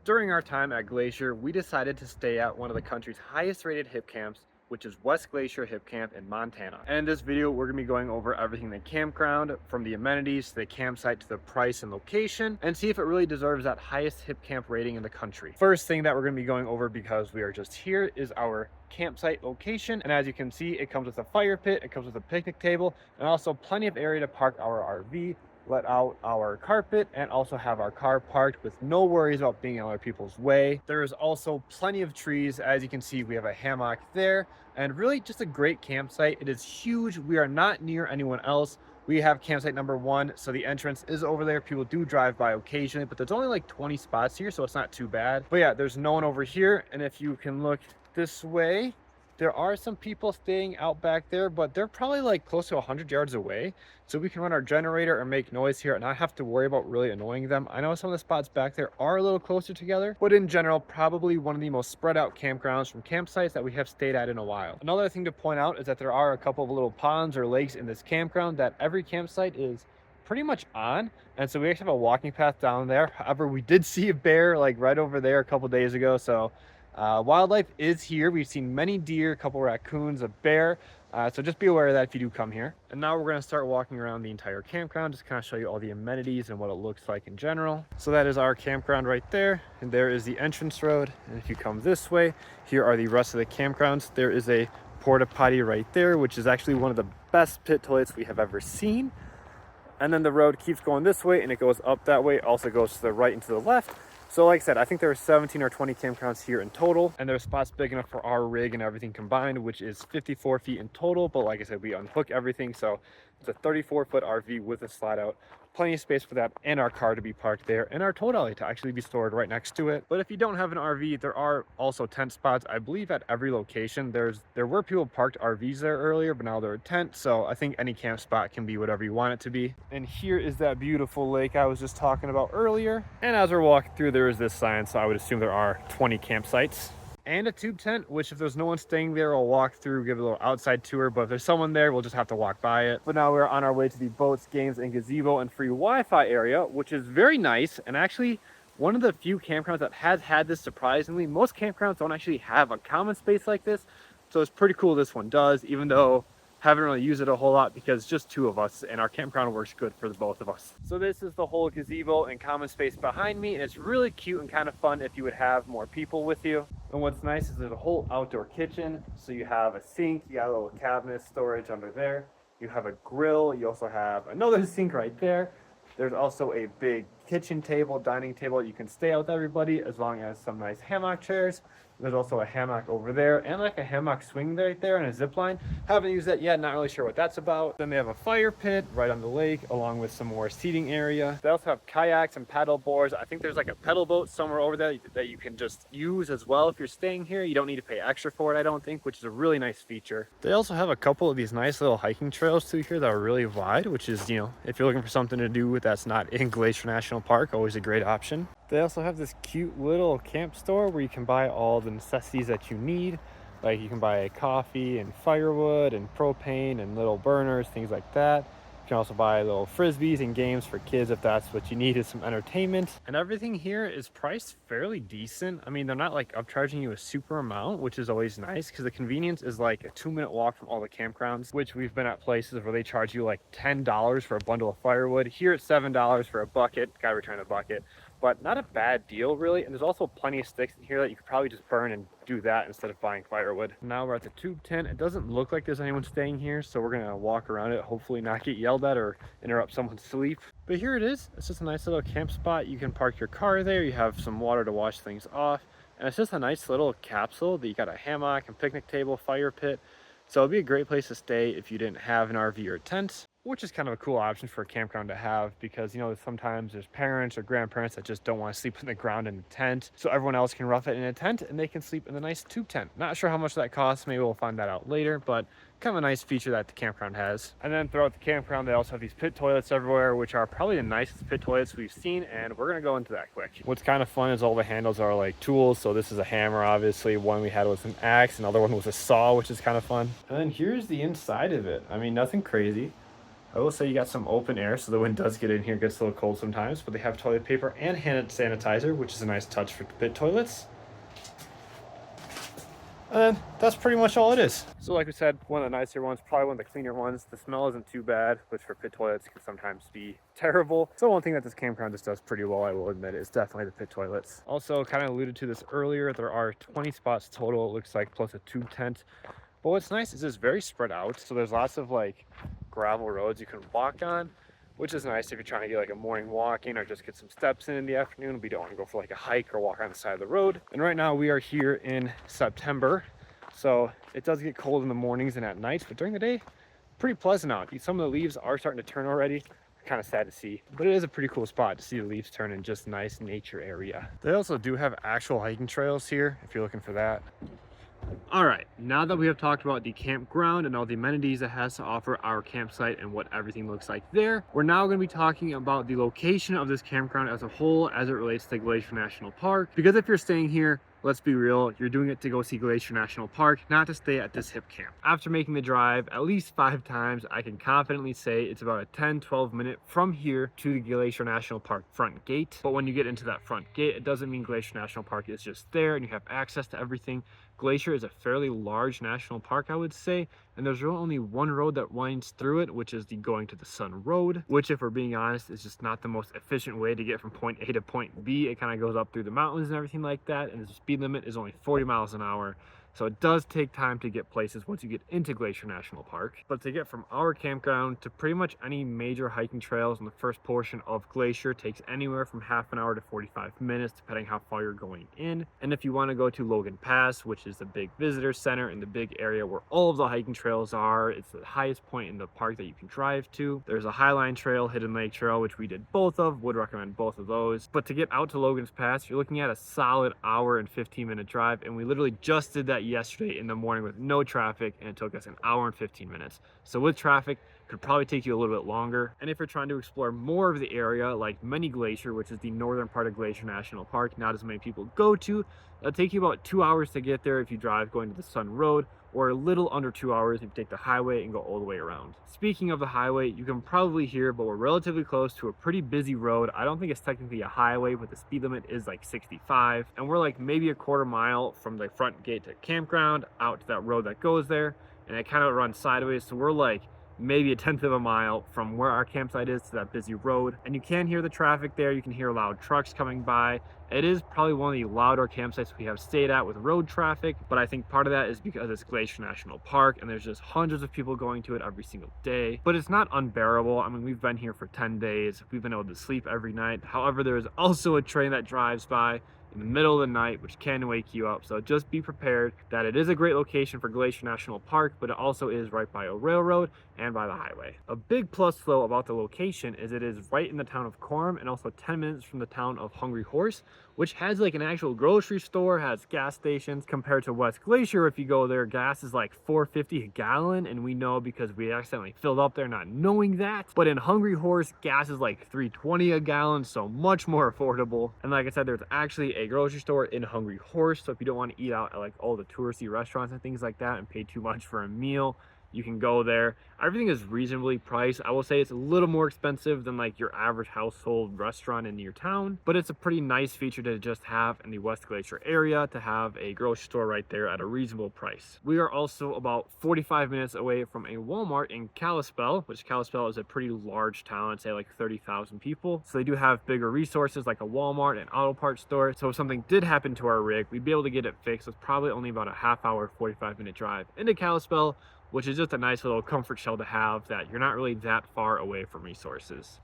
During our time at Glacier, we decided to stay at one of the country's highest rated hip camps, which is West Glacier Hip Camp in Montana. And in this video, we're gonna be going over everything in the campground, from the amenities to the campsite to the price and location, and see if it really deserves that highest hip camp rating in the country. First thing that we're gonna be going over, because we are just here, is our campsite location. And as you can see, it comes with a fire pit, it comes with a picnic table, and also plenty of area to park our RV, let out our carpet, and also have our car parked with no worries about being in other people's way. There is also plenty of trees. As you can see, we have a hammock there, and really just a great campsite. It is huge. We are not near anyone else. We have campsite number 1, so the entrance is over there. People do drive by occasionally, but there's only like 20 spots here, so it's not too bad. But yeah, there's no one over here. And if you can look this way, there are some people staying out back there, but they're probably like close to 100 yards away. So we can run our generator and make noise here and not have to worry about really annoying them. I know some of the spots back there are a little closer together, but in general, probably one of the most spread out campgrounds from campsites that we have stayed at in a while. Another thing to point out is that there are a couple of little ponds or lakes in this campground that every campsite is pretty much on. And so we actually have a walking path down there. However, we did see a bear like right over there a couple days ago. So wildlife is here. We've seen many deer, a couple raccoons, a bear. So just be aware of that if you do come here. And now we're going to start walking around the entire campground, just kind of show you all the amenities and what it looks like in general. So that is our campground right there. And there is the entrance road. And if you come this way, here are the rest of the campgrounds. There is a porta potty right there, which is actually one of the best pit toilets we have ever seen. And then the road keeps going this way and it goes up that way. It also goes to the right and to the left. So like I said, I think there are 17 or 20 campgrounds here in total, and there's spots big enough for our rig and everything combined, which is 54 feet in total. But like I said, we unhook everything. So it's a 34-foot RV with a slide out. Plenty of space for that and our car to be parked there, and our tow dolly to actually be stored right next to it. But if you don't have an RV, there are also tent spots, I believe, at every location. There were people parked RVs there earlier, but now they're a tent. So I think any camp spot can be whatever you want it to be. And here is that beautiful lake I was just talking about earlier. And as we're walking through, there is this sign, so I would assume there are 20 campsites. And a tube tent, which if there's no one staying there, we'll walk through, give a little outside tour. But if there's someone there, we'll just have to walk by it. But now we're on our way to the boats, games, and gazebo and free Wi-Fi area, which is very nice. And actually, one of the few campgrounds that has had this surprisingly. Most campgrounds don't actually have a common space like this. So it's pretty cool this one does, even though haven't really used it a whole lot because just 2 of us and our campground works good for the both of us. So this is the whole gazebo and common space behind me, and it's really cute and kind of fun if you would have more people with you. And what's nice is there's a whole outdoor kitchen. So you have a sink, you got a little cabinet storage under there. You have a grill, you also have another sink right there. There's also a big kitchen table, dining table. You can stay out with everybody as long as some nice hammock chairs. There's also a hammock over there and like a hammock swing right there and a zip line. Haven't used that yet, not really sure what that's about. Then they have a fire pit right on the lake along with some more seating area. They also have kayaks and paddle boards. I think there's like a pedal boat somewhere over there that you can just use as well if you're staying here. You don't need to pay extra for it, I don't think, which is a really nice feature. They also have a couple of these nice little hiking trails through here that are really wide, which is, you know, if you're looking for something to do that's not in Glacier National Park, always a great option. They also have this cute little camp store where you can buy all the necessities that you need. Like you can buy coffee and firewood and propane and little burners, things like that. You can also buy little frisbees and games for kids if that's what you need, is some entertainment. And everything here is priced fairly decent. I mean, they're not like upcharging you a super amount, which is always nice because the convenience is like a 2-minute walk from all the campgrounds, which we've been at places where they charge you like $10 for a bundle of firewood. Here it's $7 for a bucket. Gotta return the bucket. But not a bad deal really. And there's also plenty of sticks in here that you could probably just burn and do that instead of buying firewood. Now we're at the tube tent. It doesn't look like there's anyone staying here, so we're gonna walk around it, hopefully not get yelled at or interrupt someone's sleep. But here it is. It's just a nice little camp spot. You can park your car there. You have some water to wash things off. And it's just a nice little capsule that you got a hammock and picnic table, fire pit. So it'd be a great place to stay if you didn't have an RV or tent, which is kind of a cool option for a campground to have because, you know, sometimes there's parents or grandparents that just don't want to sleep in the ground in a tent. So everyone else can rough it in a tent and they can sleep in the nice tube tent. Not sure how much that costs. Maybe we'll find that out later, but kind of a nice feature that the campground has. And then throughout the campground, they also have these pit toilets everywhere, which are probably the nicest pit toilets we've seen. And we're going to go into that quick. What's kind of fun is all the handles are like tools. So this is a hammer, obviously. One we had was an axe. Another one was a saw, which is kind of fun. And then here's the inside of it. I mean, nothing crazy. I will say you got some open air, so the wind does get in here, gets a little cold sometimes, but they have toilet paper and hand sanitizer, which is a nice touch for pit toilets. And that's pretty much all it is. So like we said, one of the nicer ones, probably one of the cleaner ones. The smell isn't too bad, which for pit toilets can sometimes be terrible. So one thing that this campground just does pretty well, I will admit, is definitely the pit toilets. Also, kind of alluded to this earlier, there are 20 spots total, it looks like, plus a tube tent. But what's nice is it's very spread out. So there's lots of like gravel roads you can walk on, which is nice if you're trying to get like a morning walking or just get some steps in the afternoon, but you don't want to go for like a hike or walk on the side of the road. And right now we are here in September, so it does get cold in the mornings and at nights, but during the day, pretty pleasant out. Some of the leaves are starting to turn already. Kind of sad to see, but it is a pretty cool spot to see the leaves turn in just nice nature area. They also do have actual hiking trails here if you're looking for that. All right, now that we have talked about the campground and all the amenities it has to offer our campsite and what everything looks like there, we're now going to be talking about the location of this campground as a whole as it relates to Glacier National Park. Because if you're staying here, let's be real, you're doing it to go see Glacier National Park, not to stay at this hip camp. After making the drive at least 5 times, I can confidently say it's about a 10-12 minute from here to the Glacier National Park front gate. But when you get into that front gate, it doesn't mean Glacier National Park is just there and you have access to everything. Glacier is a fairly large national park, I would say, and there's really only one road that winds through it, which is the Going to the Sun Road, which, if we're being honest, is just not the most efficient way to get from point A to point B. It kind of goes up through the mountains and everything like that, and the speed limit is only 40 miles an hour. So it does take time to get places once you get into Glacier National Park. But to get from our campground to pretty much any major hiking trails in the first portion of Glacier takes anywhere from half an hour to 45 minutes, depending how far you're going in. And if you want to go to Logan Pass, which is the big visitor center and the big area where all of the hiking trails are, it's the highest point in the park that you can drive to. There's a Highline Trail, Hidden Lake Trail, which we did both of, would recommend both of those. But to get out to Logan's Pass, you're looking at a solid hour and 15-minute drive, and we literally just did that yesterday in the morning with no traffic, and it took us an hour and 15 minutes. So with traffic, could probably take you a little bit longer. And if you're trying to explore more of the area, like Mini Glacier, which is the northern part of Glacier National Park, not as many people go to, it'll take you about 2 hours to get there if you drive going to the Sun Road, or a little under 2 hours if you take the highway and go all the way around. Speaking of the highway, you can probably hear, but we're relatively close to a pretty busy road. I don't think it's technically a highway, but the speed limit is like 65. And we're like maybe a quarter mile from the front gate to campground out to that road that goes there. And it kind of runs sideways. So we're like maybe a 1/10 of a mile from where our campsite is to that busy road. And you can hear the traffic there. You can hear loud trucks coming by. It is probably one of the louder campsites we have stayed at with road traffic, but I think part of that is because it's Glacier National Park and there's just hundreds of people going to it every single day. But it's not unbearable. I mean, we've been here for 10 days. We've been able to sleep every night. However, there is also a train that drives by in the middle of the night, which can wake you up. So just be prepared that it is a great location for Glacier National Park, but it also is right by a railroad and by the highway. A big plus though about the location is it is right in the town of Coram and also 10 minutes from the town of Hungry Horse, which has like an actual grocery store, has gas stations. Compared to West Glacier, if you go there, gas is like $4.50 a gallon, and we know because we accidentally filled up there not knowing that. But in Hungry Horse, gas is like $3.20 a gallon, so much more affordable. And like I said, there's actually a grocery store in Hungry Horse, so if you don't want to eat out at like all the touristy restaurants and things like that and pay too much for a meal, you can go there. Everything is reasonably priced. I will say it's a little more expensive than like your average household restaurant in your town, but it's a pretty nice feature to just have in the West Glacier area, to have a grocery store right there at a reasonable price. We are also about 45 minutes away from a Walmart in Kalispell, which Kalispell is a pretty large town, I'd say like 30,000 people. So they do have bigger resources like a Walmart and auto parts store. So if something did happen to our rig, we'd be able to get it fixed. It's probably only about a half hour, 45-minute drive into Kalispell, which is just a nice little comfort shell to have, that you're not really that far away from resources.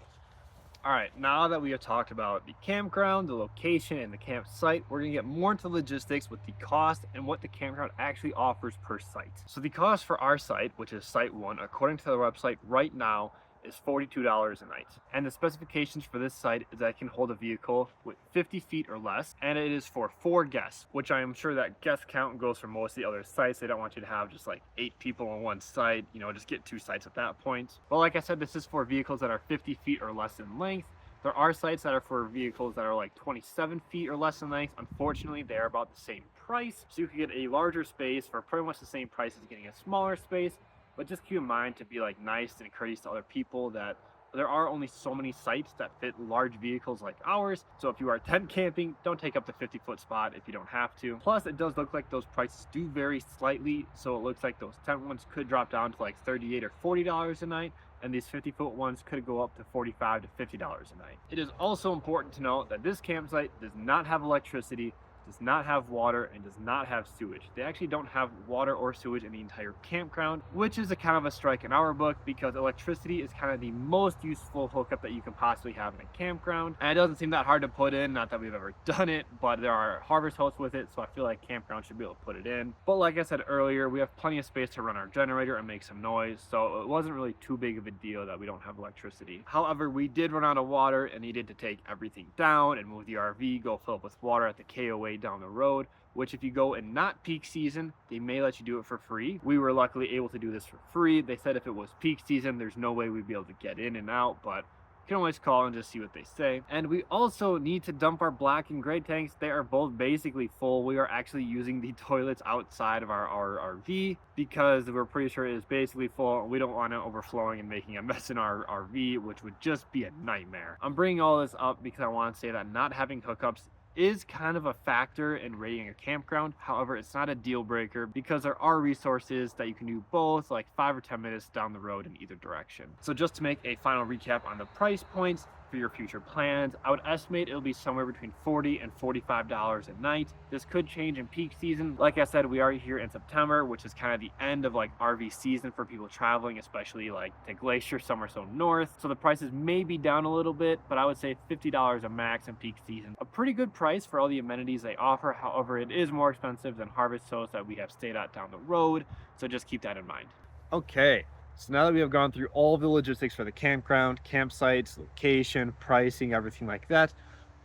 All right, now that we have talked about the campground, the location, and the campsite, we're gonna get more into logistics with the cost and what the campground actually offers per site. So the cost for our site, which is Site 1, according to the website right now, is $42 a night. And the specifications for this site is that it can hold a vehicle with 50 feet or less, and it is for 4 guests, which I am sure that guest count goes for most of the other sites. They don't want you to have just like 8 people on one site, you know, just get 2 sites at that point. But like I said, this is for vehicles that are 50 feet or less in length. There are sites that are for vehicles that are like 27 feet or less in length. Unfortunately, they're about the same price. So you can get a larger space for pretty much the same price as getting a smaller space. but just keep in mind to be like nice and courteous to other people that there are only so many sites that fit large vehicles like ours. So if you are tent camping, don't take up the 50-foot spot if you don't have to. Plus, it does look like those prices do vary slightly. So it looks like those tent ones could drop down to like $38 or $40 a night, and these 50-foot ones could go up to $45 to $50 a night. It is also important to note that this campsite does not have electricity, does not have water, and does not have sewage. They actually don't have water or sewage in the entire campground, which is a kind of a strike in our book because electricity is kind of the most useful hookup that you can possibly have in a campground. And it doesn't seem that hard to put in, not that we've ever done it, but there are harvest hosts with it, so I feel like campground should be able to put it in. But like I said earlier, we have plenty of space to run our generator and make some noise, so it wasn't really too big of a deal that we don't have electricity. However, we did run out of water and needed to take everything down and move the RV, go fill up with water at the KOA down the road, which if you go in not peak season, they may let you do it for free. We were luckily able to do this for free. They said if it was peak season, there's no way we'd be able to get in and out, but you can always call and just see what they say. And we also need to dump our black and gray tanks. They are both basically full. We are actually using the toilets outside of our RV because we're pretty sure it is basically full, and we don't want it overflowing and making a mess in our RV, which would just be a nightmare. I'm bringing all this up because I want to say that not having hookups is kind of a factor in rating a campground. However, it's not a deal breaker because there are resources that you can do both, like 5 or 10 minutes down the road in either direction. So just to make a final recap on the price points for your future plans, I would estimate it'll be somewhere between $40 and $45 a night. This could change in peak season. Like I said, we are here in September, which is kind of the end of like RV season for people traveling, especially like to Glacier, somewhere so north. So the prices may be down a little bit, but I would say $50 a max in peak season. A pretty good price for all the amenities they offer. However, it is more expensive than harvest hosts that we have stayed at down the road. So just keep that in mind. Okay. So now that we have gone through all of the logistics for the campground, campsites, location, pricing, everything like that,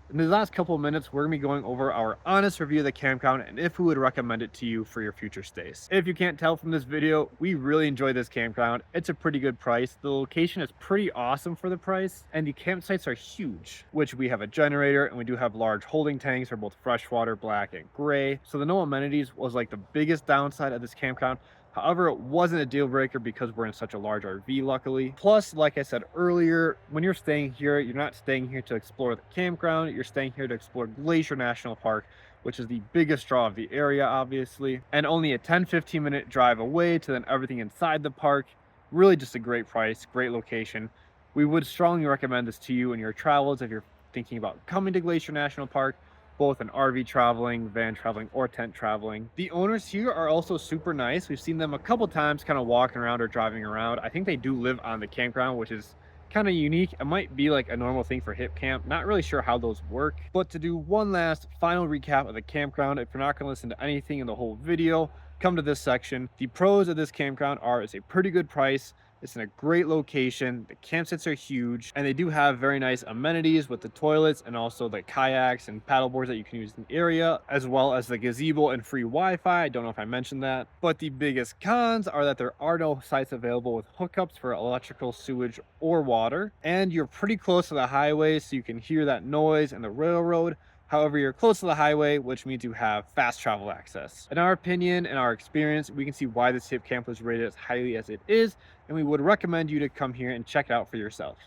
in the last couple of minutes, we're gonna be going over our honest review of the campground and if we would recommend it to you for your future stays. If you can't tell from this video, we really enjoy this campground. It's a pretty good price. The location is pretty awesome for the price, and the campsites are huge, which we have a generator and we do have large holding tanks for both freshwater, black, and gray. So the no amenities was like the biggest downside of this campground. However, it wasn't a deal breaker because we're in such a large RV, luckily. Plus, like I said earlier, when you're staying here, you're not staying here to explore the campground, you're staying here to explore Glacier National Park, which is the biggest draw of the area, obviously, and only a 10-15 minute drive away to then everything inside the park. Really just a great price, great location. We would strongly recommend this to you in your travels if you're thinking about coming to Glacier National Park, both in RV traveling, van traveling, or tent traveling. The owners here are also super nice. We've seen them a couple times kind of walking around or driving around. I think they do live on the campground, which is kind of unique. It might be like a normal thing for hip camp. Not really sure how those work. But to do one last final recap of the campground, if you're not going to listen to anything in the whole video, come to this section. The pros of this campground are it's a pretty good price. It's in a great location. The campsites are huge, and they do have very nice amenities with the toilets and also the kayaks and paddle boards that you can use in the area, as well as the gazebo and free Wi-Fi. I don't know if I mentioned that. But the biggest cons are that there are no sites available with hookups for electrical, sewage, or water. And you're pretty close to the highway, so you can hear that noise and the railroad. However, you're close to the highway, which means you have fast travel access. In our opinion and our experience, we can see why this hip camp was rated as highly as it is, and we would recommend you to come here and check it out for yourself.